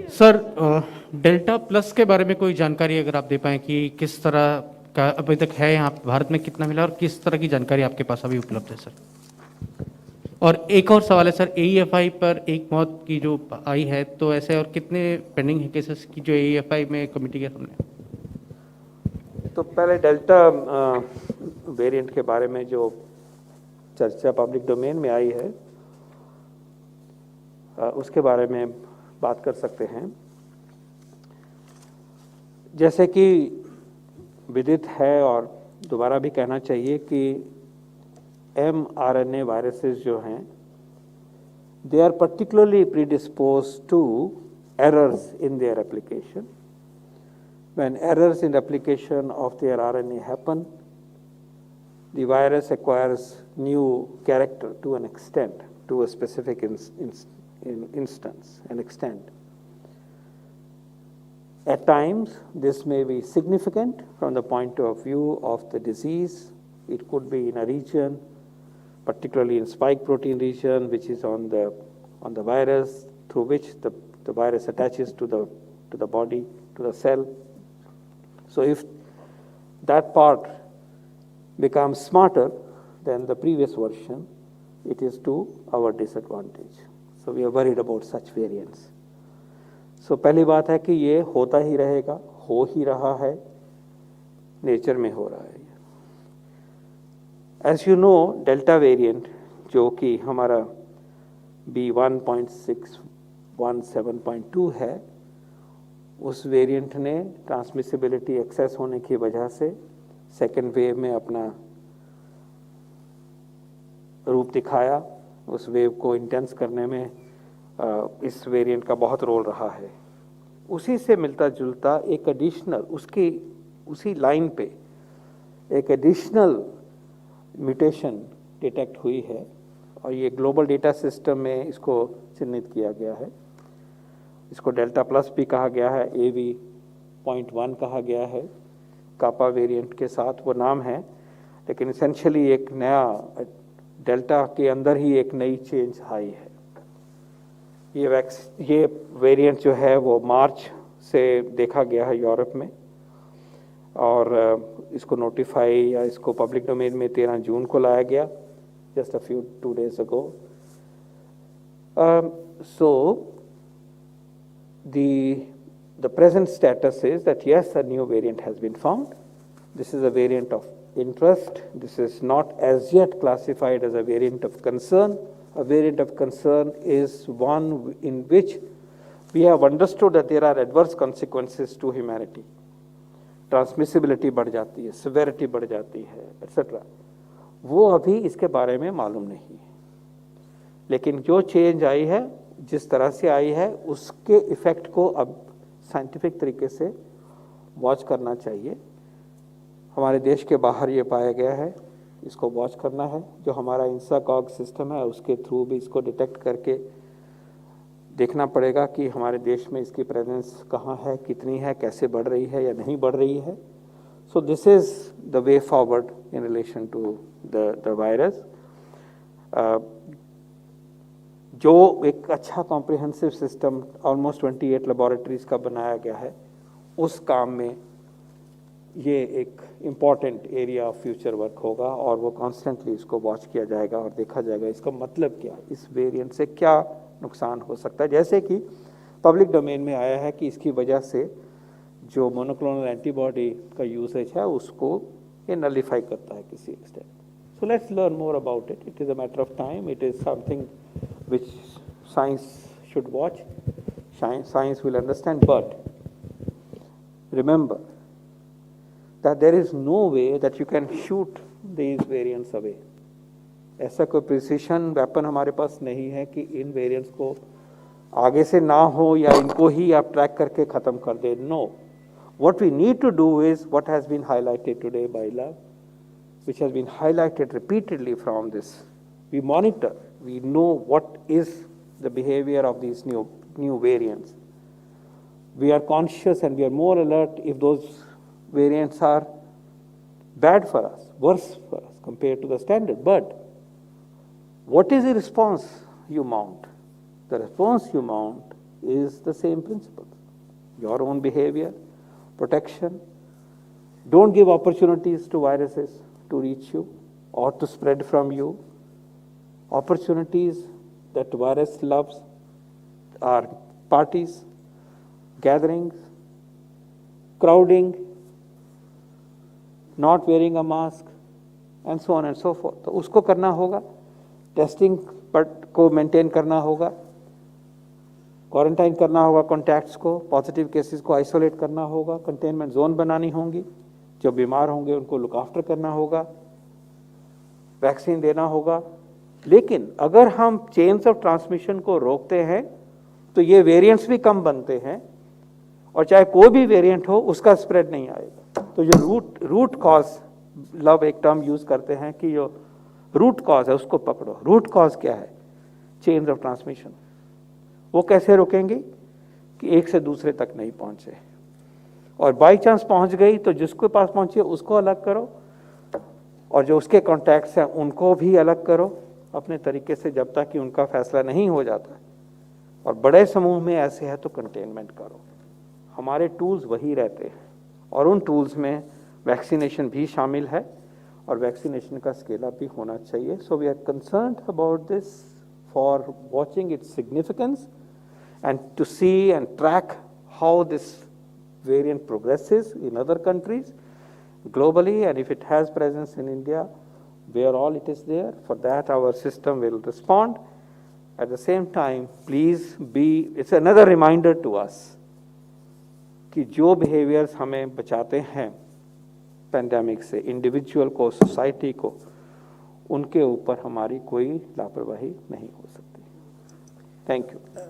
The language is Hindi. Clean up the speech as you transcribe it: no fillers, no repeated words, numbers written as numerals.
सर, डेल्टा प्लस के बारे में कोई जानकारी अगर आप दे पाएँ कि किस तरह का अभी तक है, यहाँ भारत में कितना मिला और किस तरह की जानकारी आपके पास अभी उपलब्ध है सर? और एक और सवाल है सर, एईएफआई पर एक मौत की जो आई है, तो ऐसे और कितने पेंडिंग है केसेस की जो एईएफआई में कमिटी के सामने? तो पहले डेल्टा वेरिएंट के बारे में जो चर्चा पब्लिक डोमेन में आई है उसके बारे में बात कर सकते हैं। जैसे कि विदित है और दोबारा भी कहना चाहिए कि mRNA वायरसेस जो हैं, they are particularly predisposed to errors in their replication. When errors in replication of their RNA happen, the virus acquires new character to an extent, to a specific instance and extent. At times, this may be significant from the point of view of the disease. It could be in a region, particularly in spike protein region, which is on the virus, through which the virus attaches to the body, to the cell. So if that part becomes smarter than the previous version, it is to our disadvantage. So we are worried about such variants. So पहली बात है कि ये होता ही रहेगा, हो ही रहा है, नेचर में हो रहा है। As you know, delta variant जो कि हमारा B1.617.2 है, उस वेरिएंट ने ट्रांसमिसिबिलिटी एक्सेस होने की वजह से सेकेंड वेव में अपना रूप दिखाया। उस वेव को इंटेंस करने में इस वेरिएंट का बहुत रोल रहा है। उसी से मिलता जुलता एक एडिशनल, उसी लाइन पे एक एडिशनल म्यूटेशन डिटेक्ट हुई है और ये ग्लोबल डेटा सिस्टम में इसको चिन्हित किया गया है। इसको डेल्टा प्लस भी कहा गया है, AV.1 कहा गया है, कापा वेरिएंट के साथ वो नाम है, लेकिन एसेंशियली एक नया डेल्टा के अंदर ही एक नई चेंज आई है। ये वेरिएंट जो है वो मार्च से देखा गया है यूरोप में और इसको नोटिफाई या इसको पब्लिक डोमेन में 13 जून को लाया गया, just a few 2 days ago. So the present status is that yes, a new variant has been found. This is a variant of interest. This is not as yet classified as a variant of concern. A variant of concern is one in which we have understood that there are adverse consequences to humanity. Transmissibility बढ़ जाती है, सिवेरिटी बढ़ जाती है, एटसेट्रा। वो अभी इसके बारे में मालूम नहीं है, लेकिन जो चेंज आई है, जिस तरह से आई है, उसके इफेक्ट को अब साइंटिफिक तरीके से वॉच करना चाहिए। हमारे देश के बाहर ये पाया गया है, इसको वॉच करना है। जो हमारा इंसाकॉग सिस्टम है उसके थ्रू भी इसको डिटेक्ट करके देखना पड़ेगा कि हमारे देश में इसकी प्रेजेंस कहाँ है, कितनी है, कैसे बढ़ रही है या नहीं बढ़ रही है। So this is the way forward in relation to the virus. जो एक अच्छा कॉम्प्रिहेंसिव सिस्टम ऑलमोस्ट 28 लेबोरेटरीज का बनाया गया है, उस काम में ये एक important area of future work होगा और वो कॉन्स्टेंटली इसको वॉच किया जाएगा और देखा जाएगा इसका मतलब क्या, इस वेरिएंट से क्या नुकसान हो सकता है। जैसे कि पब्लिक डोमेन में आया है कि इसकी वजह से जो मोनोक्लोनल एंटीबॉडी का यूसेज है उसको ये नलिफाई करता है किसी extent. So let's learn more about it. It is a matter of time. It is something which science should watch, science will understand, but remember that there is no way that you can shoot these variants away. ऐसा कोई प्रिसिशन वेपन हमारे पास नहीं है कि इन वेरिएंट्स को आगे से ना हो या इनको ही आप ट्रैक करके ख़त्म कर दे। No, what we need to do is what has been highlighted today by lab, which has been highlighted repeatedly from this. We monitor. We know what is the behavior of these new variants. We are conscious and we are more alert if those variants are bad for us, worse for us compared to the standard. But what is the response you mount? The response you mount is the same principle. Your own behavior, protection. Don't give opportunities to viruses to reach you or to spread from you. Opportunities that virus loves are parties, gatherings, crowding, not wearing a mask, and so on and so forth. तो उसको करना होगा, टेस्टिंग को मेंटेन करना होगा, क्वारंटाइन करना होगा कॉन्टैक्ट्स को, पॉजिटिव केसेस को आइसोलेट करना होगा, कंटेनमेंट जोन बनानी होंगी, जो बीमार होंगे उनको लुक आफ्टर करना होगा, वैक्सीन देना होगा। लेकिन अगर हम चेन्स ऑफ ट्रांसमिशन को रोकते हैं तो ये वेरिएंट्स भी कम बनते हैं और चाहे कोई भी वेरिएंट हो उसका स्प्रेड नहीं आएगा। तो जो रूट कॉज, लव एक टर्म यूज करते हैं कि जो रूट कॉज है उसको पकड़ो। रूट कॉज क्या है? Chains of transmission. वो कैसे रोकेंगे कि एक से दूसरे तक नहीं पहुंचे, और बाई चांस पहुंच गई तो जिसके पास पहुंची उसको अलग करो और जो उसके कॉन्टैक्ट्स हैं उनको भी अलग करो अपने तरीके से, जब तक कि उनका फैसला नहीं हो जाता। और बड़े समूह में ऐसे है तो कंटेनमेंट करो। हमारे टूल्स वही रहते हैं और उन टूल्स में वैक्सीनेशन भी शामिल है और वैक्सीनेशन का स्केल अप भी होना चाहिए। So we are concerned about this for watching its significance and to see and track how this variant progresses in other countries globally, and if it has presence in India, where all it is there, for that our system will respond. At the same time, please it's another reminder to us कि जो behaviors हमें बचाते हैं पैंडेमिक से, इंडिविजुअल को, सोसाइटी को, उनके ऊपर हमारी कोई लापरवाही नहीं हो सकती। Thank you.